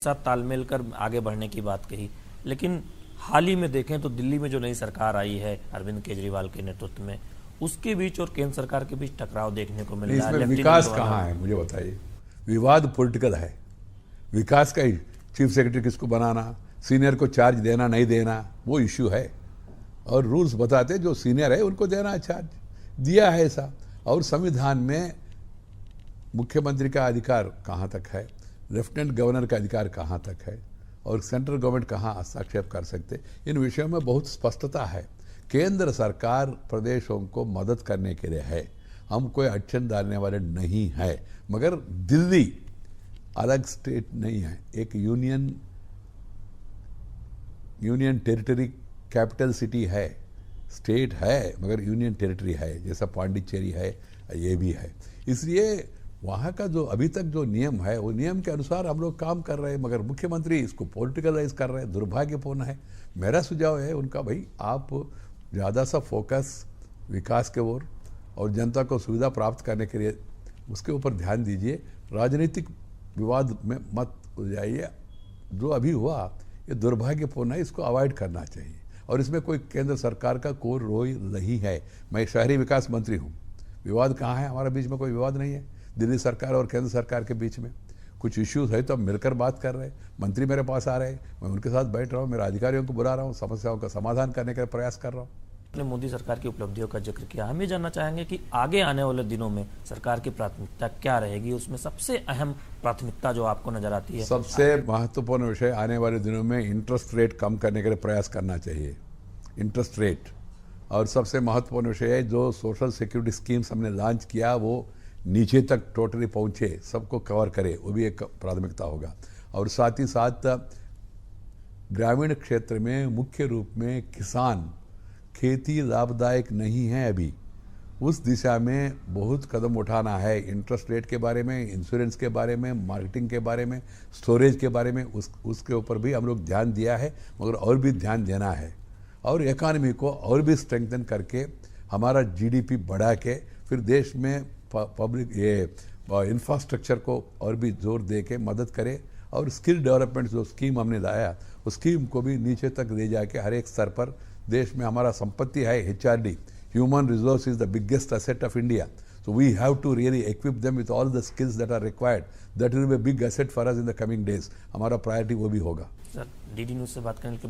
साथ तालमेल कर आगे बढ़ने की बात कही, लेकिन हाल ही में देखें तो दिल्ली में जो नई सरकार आई है अरविंद केजरीवाल के नेतृत्व में, उसके बीच और केंद्र सरकार के बीच टकराव देखने को मिल नहीं, रहा है। इसमें विकास कहाँ है मुझे बताइए। विवाद पॉलिटिकल है, विकास का ही चीफ सेक्रेटरी किसको बनाना, सीनियर को चार्ज देना नहीं देना, वो इश्यू है। और रूल्स बताते जो सीनियर है उनको देना है चार्ज, दिया है ऐसा। और संविधान में मुख्यमंत्री का अधिकार कहाँ तक है, लेफ्टिनेंट गवर्नर का अधिकार कहाँ तक है, और सेंट्रल गवर्नमेंट कहाँ हस्तक्षेप कर सकते, इन विषयों में बहुत स्पष्टता है। केंद्र सरकार प्रदेशों को मदद करने के लिए है, हम कोई अड़चन डालने वाले नहीं है। मगर दिल्ली अलग स्टेट नहीं है, एक यूनियन टेरिटरी कैपिटल सिटी है, स्टेट है मगर यूनियन टेरिटरी है, जैसा पांडिचेरी है ये भी है। इसलिए वहाँ का जो अभी तक जो नियम है वो नियम के अनुसार हम लोग काम कर रहे हैं, मगर मुख्यमंत्री इसको पॉलिटिकलाइज कर रहे हैं, दुर्भाग्यपूर्ण है। मेरा सुझाव है उनका, भाई आप ज़्यादा सा फोकस विकास के ओर और जनता को सुविधा प्राप्त करने के लिए उसके ऊपर ध्यान दीजिए, राजनीतिक विवाद में मत उलझाइए। जो अभी हुआ ये दुर्भाग्यपूर्ण है, इसको अवॉइड करना चाहिए। और इसमें कोई केंद्र सरकार का कोई रोल नहीं है। मैं शहरी विकास मंत्री हूँ, विवाद कहाँ है, हमारे बीच में कोई विवाद नहीं है। दिल्ली सरकार और केंद्र सरकार के बीच में कुछ इश्यूज है तो हम मिलकर बात कर रहे हैं। मंत्री मेरे पास आ रहे हैं, मैं उनके साथ बैठ रहा हूँ, मेरे अधिकारियों को बुला रहा हूँ, समस्याओं का समाधान करने का प्रयास कर रहा हूँ। आपने मोदी सरकार की उपलब्धियों का जिक्र किया, हम ये जानना चाहेंगे कि आगे आने वाले दिनों में सरकार की प्राथमिकता क्या रहेगी, उसमें सबसे अहम प्राथमिकता जो आपको नजर आती है। सबसे महत्वपूर्ण विषय आने वाले दिनों में इंटरेस्ट रेट कम करने के लिए प्रयास करना चाहिए, इंटरेस्ट रेट। और सबसे महत्वपूर्ण विषय है जो सोशल सिक्योरिटी स्कीम्स हमने लॉन्च किया वो नीचे तक टोटली पहुंचे, सबको कवर करे, वो भी एक प्राथमिकता होगा। और साथ ही साथ ग्रामीण क्षेत्र में मुख्य रूप में किसान, खेती लाभदायक नहीं है अभी, उस दिशा में बहुत कदम उठाना है। इंटरेस्ट रेट के बारे में, इंश्योरेंस के बारे में, मार्केटिंग के बारे में, स्टोरेज के बारे में, उसके ऊपर भी हम लोग ध्यान दिया है, मगर और भी ध्यान देना है। और इकॉनमी को और भी स्ट्रेंथन करके हमारा जीडीपी बढ़ा के फिर देश में पब्लिक ये इंफ्रास्ट्रक्चर को और भी जोर दे के मदद करे। और स्किल डेवलपमेंट जो स्कीम हमने लाया उस स्कीम को भी नीचे तक ले जाके हर एक स्तर पर देश में हमारा संपत्ति है HRD, human resource is the biggest asset of India, so we have to really equip them with all the skills that are required. That will be a big asset for us in the coming days. हमारा priority वो भी होगा। Sir, DD news से बात करने के